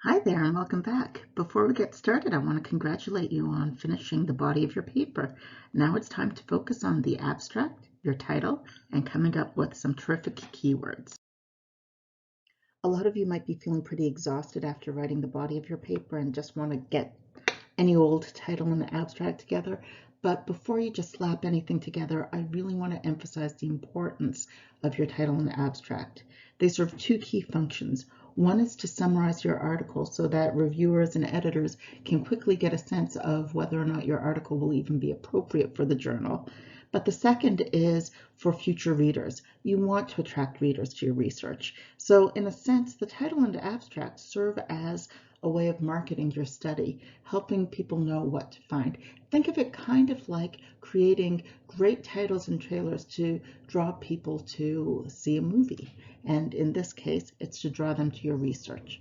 Hi there and welcome back. Before we get started, I want to congratulate you on finishing the body of your paper. Now it's time to focus on the abstract, your title, and coming up with some terrific keywords. A lot of you might be feeling pretty exhausted after writing the body of your paper and just want to get any old title and abstract together. But before you just slap anything together, I really want to emphasize the importance of your title and abstract. They serve two key functions. One is to summarize your article so that reviewers and editors can quickly get a sense of whether or not your article will even be appropriate for the journal. But the second is for future readers. You want to attract readers to your research. So in a sense, the title and abstract serve as a way of marketing your study, helping people know what to find. Think of it kind of like creating great titles and trailers to draw people to see a movie. And in this case, it's to draw them to your research.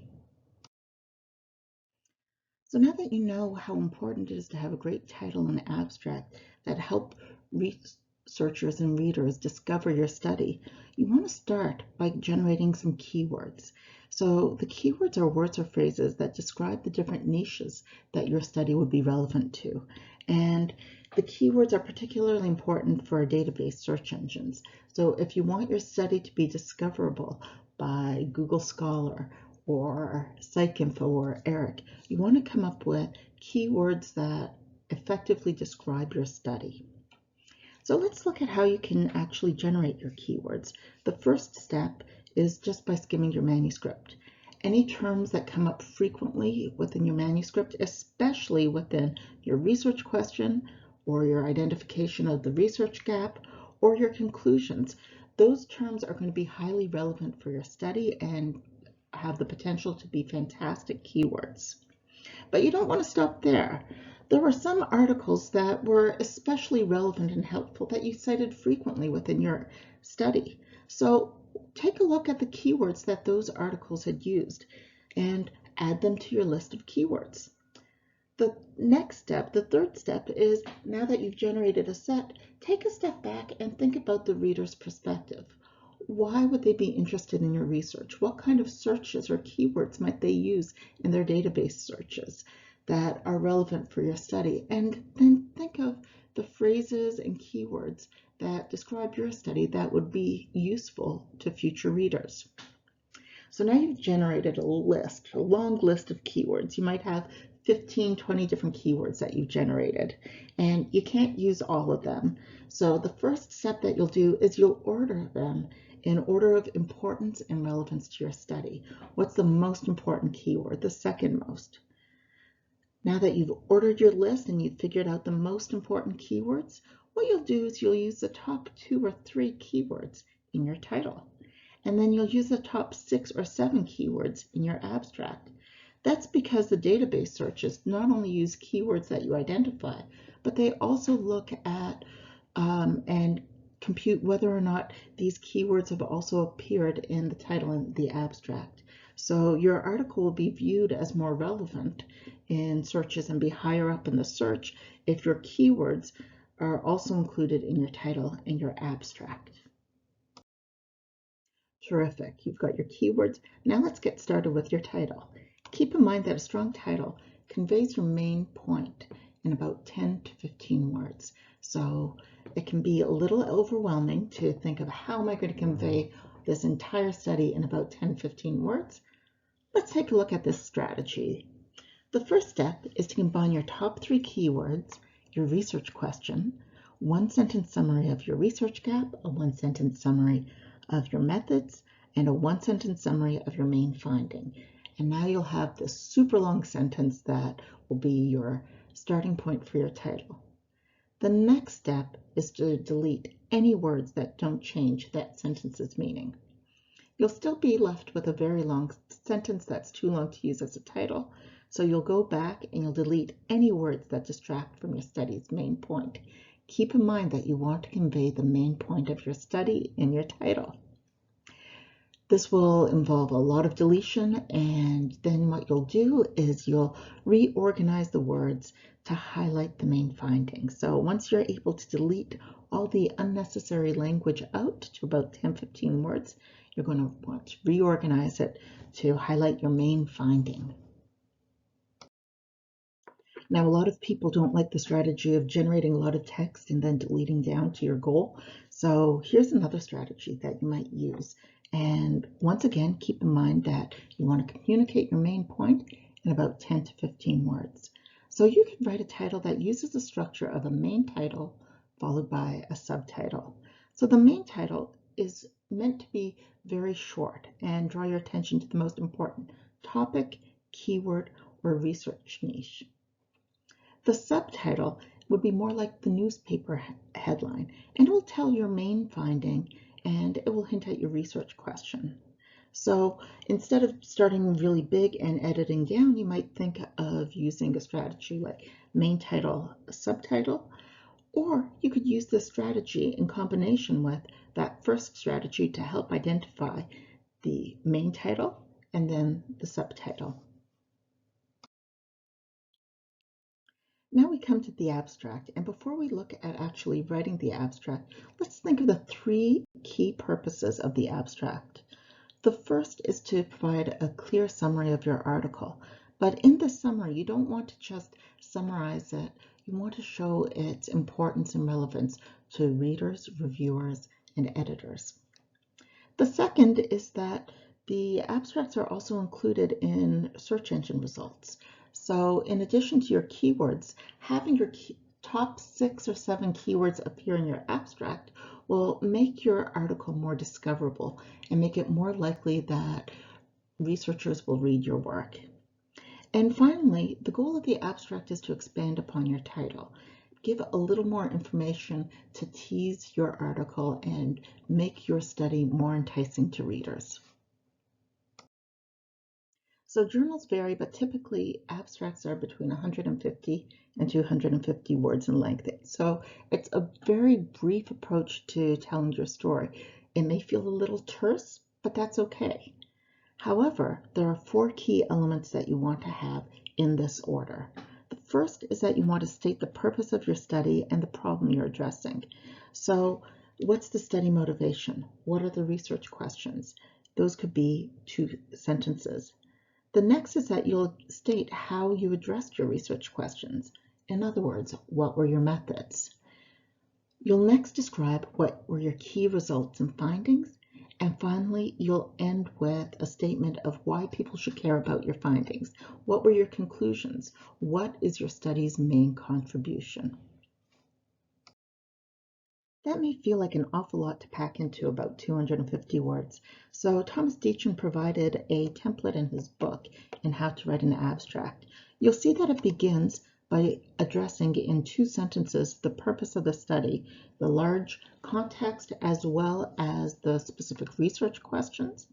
So now that you know how important it is to have a great title and abstract that help researchers and readers discover your study, you want to start by generating some keywords. So the keywords are words or phrases that describe the different niches that your study would be relevant to. And the keywords are particularly important for database search engines. So if you want your study to be discoverable by Google Scholar or PsycInfo or ERIC, you want to come up with keywords that effectively describe your study. So let's look at how you can actually generate your keywords. The first step is just by skimming your manuscript. Any terms that come up frequently within your manuscript, especially within your research question or your identification of the research gap or your conclusions, those terms are going to be highly relevant for your study and have the potential to be fantastic keywords. But you don't want to stop there. There were some articles that were especially relevant and helpful that you cited frequently within your study. So take a look at the keywords that those articles had used and add them to your list of keywords. The next step, the third step, is now that you've generated a set, take a step back and think about the reader's perspective. Why would they be interested in your research? What kind of searches or keywords might they use in their database searches that are relevant for your study? And then think of the phrases and keywords that describe your study that would be useful to future readers. So now you've generated a list, a long list of keywords. You might have 15, 20 different keywords that you've generated, and you can't use all of them. So the first step that you'll do is you'll order them in order of importance and relevance to your study. What's the most important keyword? The second most. Now that you've ordered your list and you've figured out the most important keywords, what you'll do is you'll use the top 2 or 3 keywords in your title. And then you'll use the top 6 or 7 keywords in your abstract. That's because the database searches not only use keywords that you identify, but they also look at and compute whether or not these keywords have also appeared in the title and the abstract. So your article will be viewed as more relevant in searches and be higher up in the search if your keywords are also included in your title and your abstract. Terrific. You've got your keywords. Now let's get started with your title. Keep in mind that a strong title conveys your main point in about 10 to 15 words. So it can be a little overwhelming to think of how am I going to convey this entire study in about 10, 15 words. Let's take a look at this strategy. The first step is to combine your top 3 keywords, your research question, one sentence summary of your research gap, a one sentence summary of your methods, and a one sentence summary of your main finding. And now you'll have this super long sentence that will be your starting point for your title. The next step is to delete any words that don't change that sentence's meaning. You'll still be left with a very long sentence that's too long to use as a title, so you'll go back and you'll delete any words that distract from your study's main point. Keep in mind that you want to convey the main point of your study in your title. This will involve a lot of deletion, and then what you'll do is you'll reorganize the words to highlight the main findings. So once you're able to delete all the unnecessary language out to about 10-15 words, you're going to want to reorganize it to highlight your main finding. Now, a lot of people don't like the strategy of generating a lot of text and then deleting down to your goal. So here's another strategy that you might use. And once again, keep in mind that you want to communicate your main point in about 10 to 15 words. So you can write a title that uses the structure of a main title followed by a subtitle. So the main title is meant to be very short and draw your attention to the most important topic, keyword, or research niche. The subtitle would be more like the newspaper headline, and it will tell your main finding and it will hint at your research question. So instead of starting really big and editing down, you might think of using a strategy like main title, subtitle, or you could use this strategy in combination with that first strategy to help identify the main title and then the subtitle. Now we come to the abstract, and before we look at actually writing the abstract, let's think of the three key purposes of the abstract. The first is to provide a clear summary of your article, but in this summary, you don't want to just summarize it. You want to show its importance and relevance to readers, reviewers, and editors. The second is that the abstracts are also included in search engine results. So in addition to your keywords, having your top 6 or 7 keywords appear in your abstract will make your article more discoverable and make it more likely that researchers will read your work. And finally, the goal of the abstract is to expand upon your title. Give a little more information to tease your article and make your study more enticing to readers. So journals vary, but typically abstracts are between 150 and 250 words in length. So it's a very brief approach to telling your story. It may feel a little terse, but that's okay. However, there are 4 key elements that you want to have in this order. The first is that you want to state the purpose of your study and the problem you're addressing. So what's the study motivation? What are the research questions? Those could be 2 sentences. The next is that you'll state how you addressed your research questions. In other words, what were your methods? You'll next describe what were your key results and findings. And finally, you'll end with a statement of why people should care about your findings. What were your conclusions? What is your study's main contribution? That may feel like an awful lot to pack into about 250 words. So Thomas Deacon provided a template in his book in how to write an abstract. You'll see that it begins by addressing in 2 sentences the purpose of the study, the large context, as well as the specific research questions.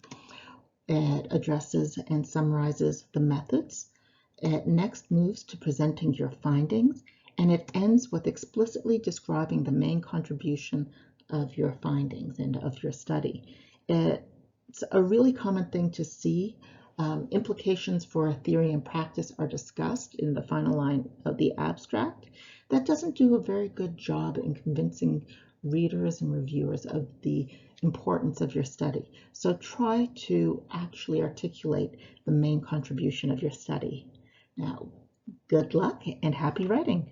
It addresses and summarizes the methods. It next moves to presenting your findings, and it ends with explicitly describing the main contribution of your findings and of your study. It's a really common thing to see. Implications for theory and practice are discussed in the final line of the abstract. That doesn't do a very good job in convincing readers and reviewers of the importance of your study. So try to actually articulate the main contribution of your study. Now, good luck and happy writing.